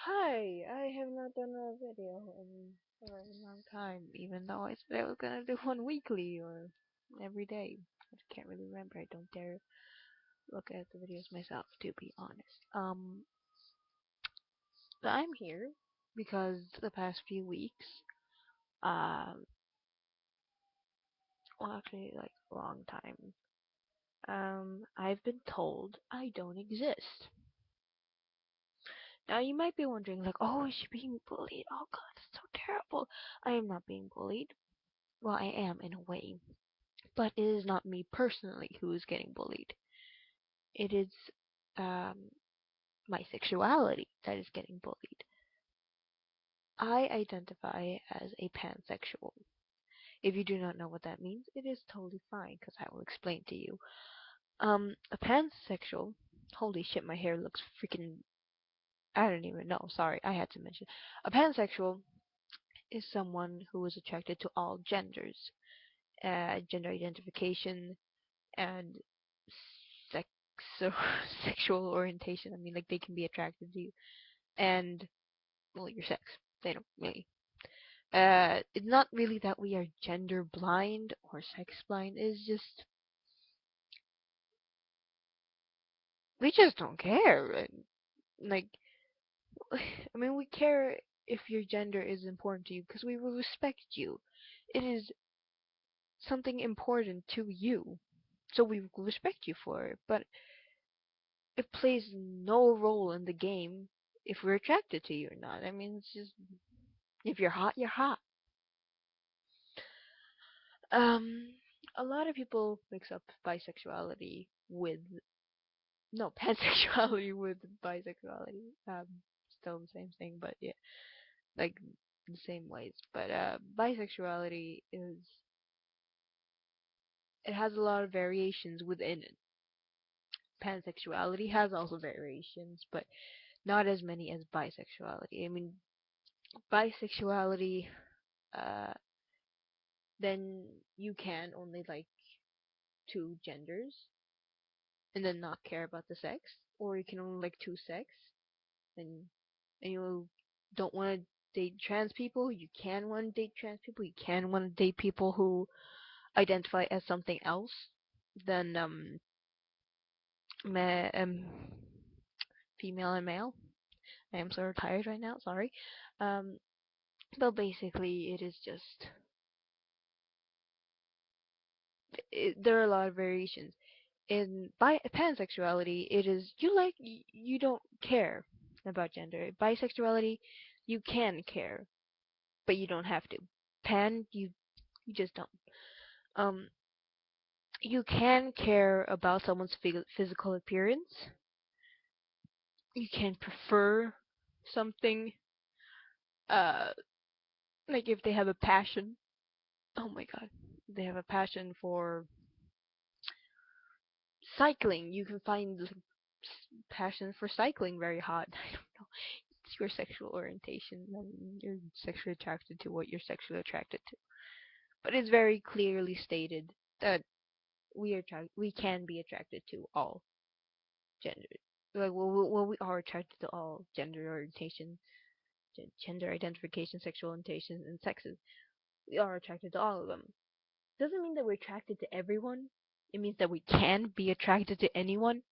Hi, I have not done a video in a very long time, even though I said I was gonna do one weekly or every day. I can't really remember. I don't dare look at the videos myself, to be honest. But I'm here because the past few weeks, um, well, actually, like a long time, I've been told I don't exist. Now, you might be wondering, like, oh, is she being bullied? Oh, God, that's so terrible. I am not being bullied. Well, I am in a way. But it is not me personally who is getting bullied. It is um, my sexuality that is getting bullied. I identify as a pansexual. If you do not know what that means, it is totally fine because I will explain to you. A pansexual. Holy shit, my hair looks freaking. I don't even know. Sorry, I had to mention. A pansexual is someone who is attracted to all genders, gender identification, and sex or sexual orientation. I mean, like they can be attracted to you, and well, your sex. They don't really. It's not really that we are gender blind or sex blind. It's just we just don't care. And, like, I mean, we care if your gender is important to you because we will respect you. It is something important to you, so we will respect you for it. But it plays no role in the game if we're attracted to you or not. I mean, it's just if you're hot, you're hot. Um, a lot of people mix up bisexuality with no pansexuality with bisexuality. Still the same thing, but yeah, like the same ways. But bisexuality is it has a lot of variations within it. Pansexuality has also variations, but not as many as bisexuality. I mean, bisexuality, uh, then you can only like two genders and then not care about the sex, or you can only like two sex and you don't want to date trans people. You can want to date trans people. You can want to date people who identify as something else than ma- um female and male. I am sort of tired right now. Sorry. Um, but basically, it is just there are a lot of variations. In pansexuality, it is you don't care about gender. Bisexuality, you can care, but you don't have to. Pan, you just don't. Um, you can care about someone's physical appearance. You can prefer something, uh, like if they have a passion. Oh my god, they have a passion for cycling. You can find like, passion for cycling very hot. I don't know. It's your sexual orientation, and you're sexually attracted to what you're sexually attracted to. But it's very clearly stated that we can be attracted to all genders. Like we are attracted to all gender orientation, gender identification, sexual orientation, and sexes. We are attracted to all of them. Doesn't mean that we're attracted to everyone. It means that we can be attracted to anyone,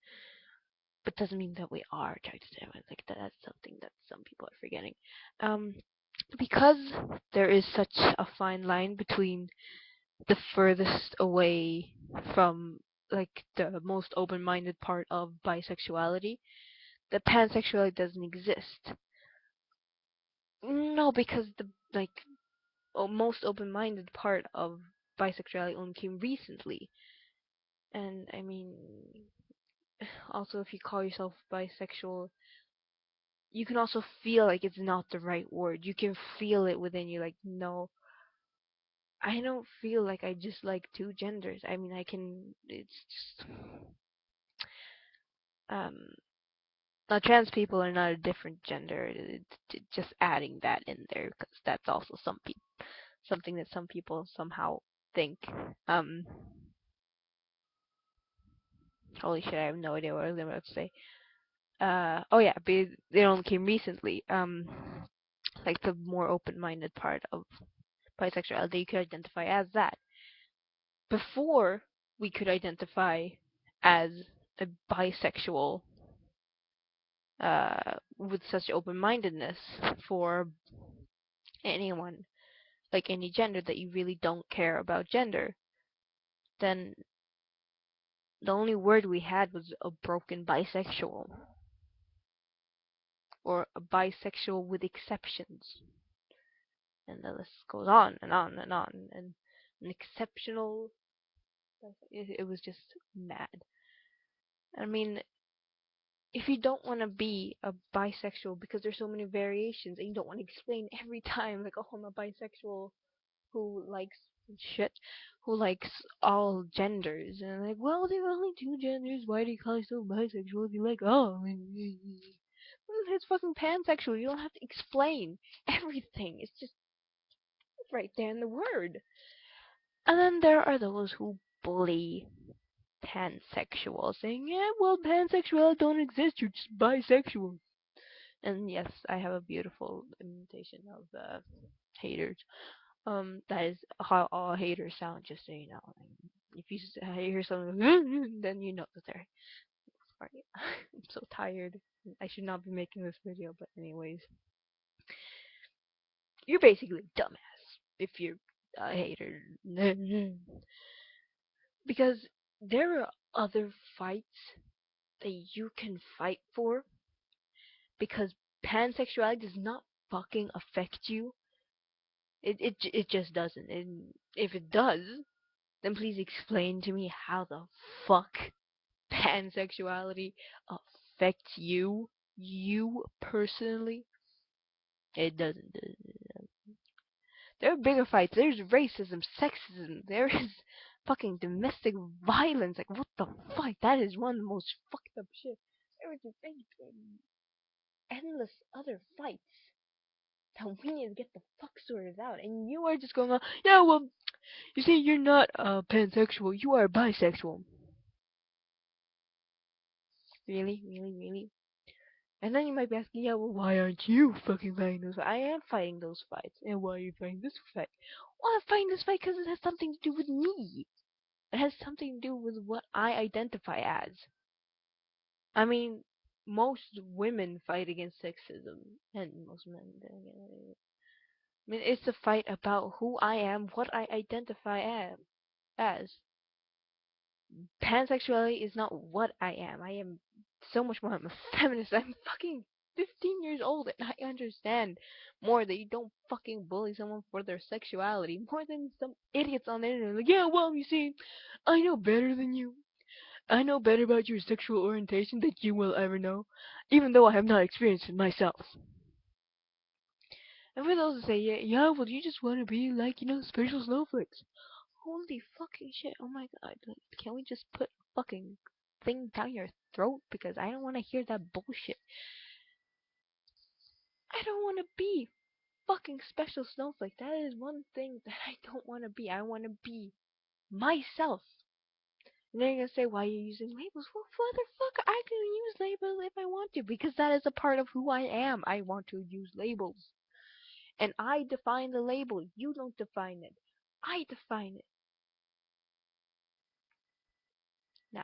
but doesn't mean that we are attracted to everyone. Like that's something that some people are forgetting. Um, because there is such a fine line between the furthest away from like the most open-minded part of bisexuality, the pansexuality doesn't exist. No, because the like most open-minded part of bisexuality only came recently. And I mean, also if you call yourself bisexual, you can also feel like it's not the right word. You can feel it within you, like, no, I don't feel like I just like two genders. I mean, I can. It's just um. Now, trans people are not a different gender. It's just adding that in there because that's also something that some people somehow think. Um. Holy shit! I have no idea what I was about to say. oh yeah, but it only came recently. Like the more open-minded part of bisexuality, you could identify as that. Before we could identify as a bisexual with such open-mindedness for anyone, like any gender that you really don't care about gender, then the only word we had was a broken bisexual or a bisexual with exceptions. And the list goes on and on and on. And an exceptional, it was just mad. I mean, if you don't want to be a bisexual because there's so many variations and you don't want to explain every time, like, oh, I'm a bisexual who likes shit, who likes all genders, and like, well, there are only two genders. Why do you call yourself bisexual if you like all? It's fucking pansexual. You don't have to explain everything. It's just right there in the word. And then there are those who bully pansexual, saying, yeah, well, pansexual don't exist. You're just bisexual. And yes, I have a beautiful imitation of haters. That is how all haters sound, just so you know. If you hear something, then you know that they're sorry. I'm so tired. I should not be making this video, but anyways, you're basically a dumbass if you're a hater. Because there are other fights that you can fight for because pansexuality does not fucking affect you. It just doesn't. And if it does, then please explain to me how the fuck pansexuality affects you, you personally. It doesn't. There are bigger fights. There's racism, sexism. There is fucking domestic violence. Like, what the fuck? That is one of the most fucked up shit. There is endless other fights that we need to get the fuck sorted out. And you are just going on, yeah, well, you see, you're not pansexual. You are bisexual. Really? Really? Really? And then you might be asking, yeah, well, why aren't you fucking fighting those fights? I am fighting those fights. And why are you fighting this fight? Well, I'm fighting this fight because it has something to do with me. It has something to do with what I identify as. I mean, most women fight against sexism, and most men. I mean, it's a fight about who I am, what I identify as. Pansexuality is not what I am. I am so much more. I'm a feminist. I'm fucking 15 years old, and I understand more that you don't fucking bully someone for their sexuality more than some idiots on the internet. Like, yeah, well, you see, I know better than you. I know better about your sexual orientation than you will ever know, even though I have not experienced it myself. And for those who say, yeah, well, you just want to be like, special snowflakes. Holy fucking shit, oh my god. Like, can we just put a fucking thing down your throat? Because I don't want to hear that bullshit. I don't want to be fucking special snowflake. That is one thing that I don't want to be. I want to be myself. And they're gonna say, why are you using labels? Well, motherfucker, I can use labels if I want to, because that is a part of who I am. I want to use labels. And I define the label. You don't define it. I define it. Now,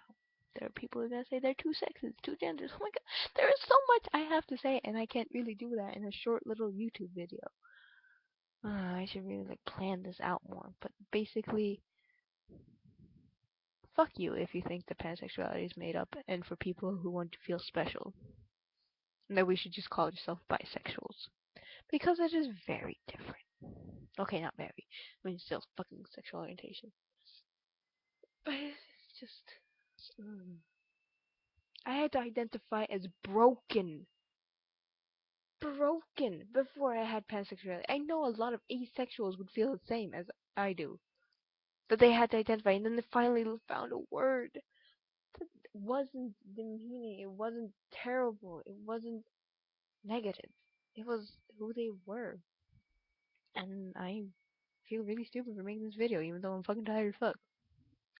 there are people who are gonna say there are two sexes, two genders. Oh my god, there is so much I have to say, and I can't really do that in a short little YouTube video. I should really plan this out more. But basically, fuck you if you think that pansexuality is made up and for people who want to feel special. And that we should just call yourself bisexuals. Because it is very different. Okay, not very. I mean, still fucking sexual orientation. But it's just. I had to identify as broken. Broken before I had pansexuality. I know a lot of asexuals would feel the same as I do. But they had to identify, and then they finally found a word that wasn't demeaning, it wasn't terrible, it wasn't negative. It was who they were. And I feel really stupid for making this video, even though I'm fucking tired as fuck.